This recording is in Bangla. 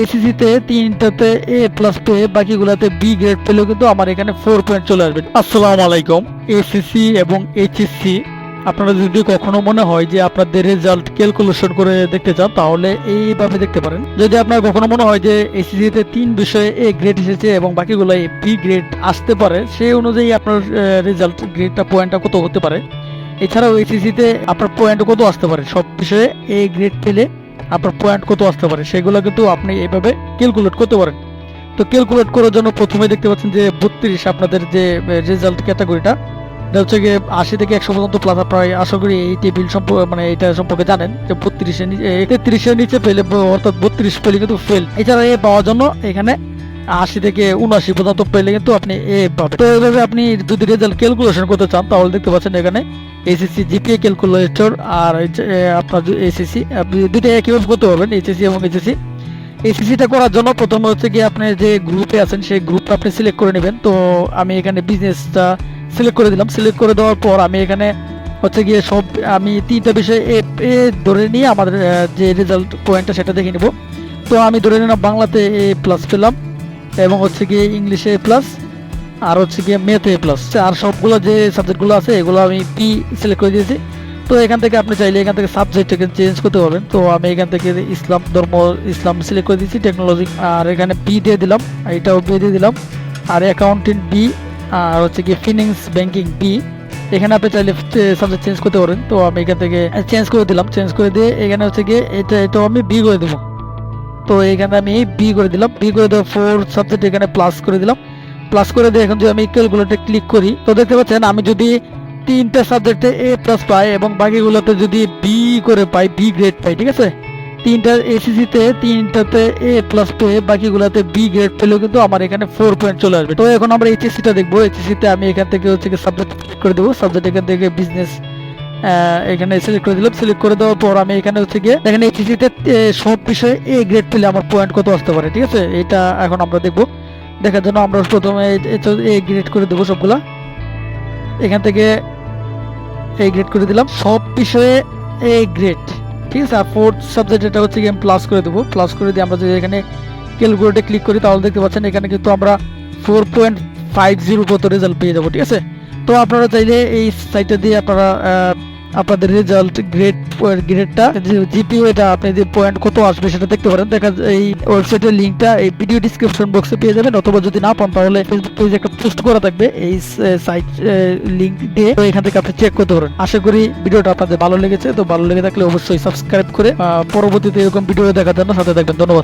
এসিসি তে তিনটাতে এ প্লাস পেয়ে বাকিগুলাতে বি গ্রেড পেলেও কিন্তু আমার এখানে 4 পয়েন্ট চলে আসবে। আসসালামু আলাইকুম। এসিসি এবং এইচএসসি আপনারা যদি কখনো মনে হয় যে আপনাদের রেজাল্ট ক্যালকুলেশন করে দেখতে চান তাহলে এইভাবে দেখতে পারেন। যদি আপনার কখনো মনে হয় যে এসিসি তে 3 বিষয়ে এ গ্রেড এসেছে এবং বাকিগুলো বি গ্রেড আসতে পারে, সেই অনুযায়ী আপনার রেজাল্ট গ্রেডটা পয়েন্টটা কত হতে পারে। এছাড়াও এসিসি তে আপনার পয়েন্ট কত আসতে পারে, সব বিষয়ে এ গ্রেড পেলে আপনার পয়েন্ট কত আসতে পারে সেগুলো কিন্তু আপনি এইভাবে ক্যালকুলেট করতে পারেন। তো ক্যালকুলেট করার জন্য প্রথমে দেখতে পাচ্ছেন যে 32 আপনাদের যে রেজাল্ট ক্যাটাগরিটা, এটা হচ্ছে গিয়ে 80 থেকে 100 পর্যন্ত প্লাস। আপনারা আশা করি এই টেবিল সম্পর্কে মানে এটা সম্পর্কে জানেন যে 33 এর নিচে পেলে অর্থাৎ 32 পেলে কিন্তু ফেল। এছাড়া এ পাওয়ার জন্য এখানে 80 থেকে 79 পর্যন্ত পেলে কিন্তু আপনি এ পাবেন। তো এইভাবে আপনি যদি রেজাল্ট ক্যালকুলেশন করতে চান তাহলে দেখতে পাচ্ছেন এখানে এসএসসি জিপিএ ক্যালকুলেটর আর আপনার এসএসসি আপনি দুটো একইভাবে করতে পারবেন, এইচএসসি এবং এইচএসসি। এসএসসিটা করার জন্য প্রথমে হচ্ছে কি আপনি যে গ্রুপে আছেন সেই গ্রুপটা আপনি সিলেক্ট করে নেবেন। তো আমি এখানে বিজনেসটা সিলেক্ট করে দিলাম। সিলেক্ট করে দেওয়ার পর আমি এখানে হচ্ছে গিয়ে সব আমি 3টা বিষয় এ ধরে নিয়ে আমাদের যে রেজাল্ট পয়েন্টটা সেটা দেখে নেব। তো আমি ধরে নিলাম বাংলাতে এ প্লাস পেলাম এবং হচ্ছে গিয়ে ইংলিশে এ প্লাস আর হচ্ছে গিয়ে ম্যাথে এ প্লাস। আর সবগুলো যে সাবজেক্টগুলো আছে এগুলো আমি পি সিলেক্ট করে দিয়েছি। তো এখান থেকে আপনি চাইলে এখান থেকে সাবজেক্টটাকে চেঞ্জ করতে পারবেন। তো আমি এখান থেকে ইসলাম ইসলাম সিলেক্ট করে দিয়েছি, টেকনোলজি আর এখানে বি দিয়ে দিলাম, এটাও বি দিয়ে দিলাম, আর অ্যাকাউন্টিং বি, আর হচ্ছে কি ফিনান্স ব্যাংকিং বি। এখানে আপনি চাইলে সাবজেক্ট চেঞ্জ করতে পারেন। তো আমি এখান থেকে চেঞ্জ করে দিলাম। চেঞ্জ করে দিয়ে এখানে হচ্ছে গিয়ে এটাও আমি বি করে দেবো। তো এখানে আমি বি করে দিলাম। বি করে দেওয়ার 4 সাবজেক্ট এখানে প্লাস করে দিলাম। প্লাস করে দিয়ে এখন যদি আমি ক্যালকুলেটরে ক্লিক করি তো দেখতে পাচ্ছেন আমি যদি 3টা সাবজেক্টে এ প্লাস পাই এবং বাকিগুলোতে যদি বি করে পাই, বি গ্রেড পাই, ঠিক আছে। 3টা এসিসিতে 3টাতে এ প্লাস পেয়ে বাকিগুলোতে বি গ্রেড পেলেও কিন্তু আমার এখানে 4 পয়েন্ট চলে আসবে। তো এখন আমরা এইচএসসিটা দেখবো। এইচএসসিতে আমি এখান থেকে হচ্ছে সাবজেক্ট সিলেক্ট করে দেবো। সাবজেক্ট এখান থেকে বিজনেস এখানে সিলেক্ট করে দিলাম। সিলেক্ট করে দেওয়ার পর আমি এখানে হচ্ছে গিয়ে দেখেন এইচএসসিতে সব বিষয়ে এ গ্রেড পেলে আমার পয়েন্ট কত আসতে পারে, ঠিক আছে। এটা এখন আমরা দেখবো। দেখার জন্য আমরা প্রথমে এ গ্রেড করে দেবো সবগুলা। এখান থেকে এ গ্রেড করে দিলাম, সব বিষয়ে এ গ্রেড, ঠিক আছে। আর 4th সাবজেক্ট এটা হচ্ছে কি আমি প্লাস করে দেবো। প্লাস করে দিয়ে আমরা যদি এখানে ক্যালকুলেটরে ক্লিক করি তাহলে দেখতে পাচ্ছেন এখানে কিন্তু আমরা 4.50 কত রেজাল্ট পেয়ে যাবো, ঠিক আছে। তো আপনারা চাইলে এই সাইটটা দিয়ে আপনারা আপনাদের রেজাল্ট গ্রেডটা জিপিও এটা আপনি যে পয়েন্ট কত আসবে সেটা দেখতে পারেন। দেখা এই ওয়েবসাইটের লিঙ্কটা এই ভিডিও ডিসক্রিপশন বক্সে পেয়ে যাবেন, অথবা যদি না পান তাহলে ফেসবুক পেজে একটা পোস্ট করা থাকবে এই সাইট লিঙ্ক দিয়ে, তো এখান থেকে আপনি চেক করতে পারেন। আশা করি ভিডিওটা আপনাদের ভালো লেগেছে। তো ভালো লেগে থাকলে অবশ্যই সাবস্ক্রাইব করে পরবর্তীতে এরকম ভিডিও দেখার জন্য সাথে থাকবেন। ধন্যবাদ।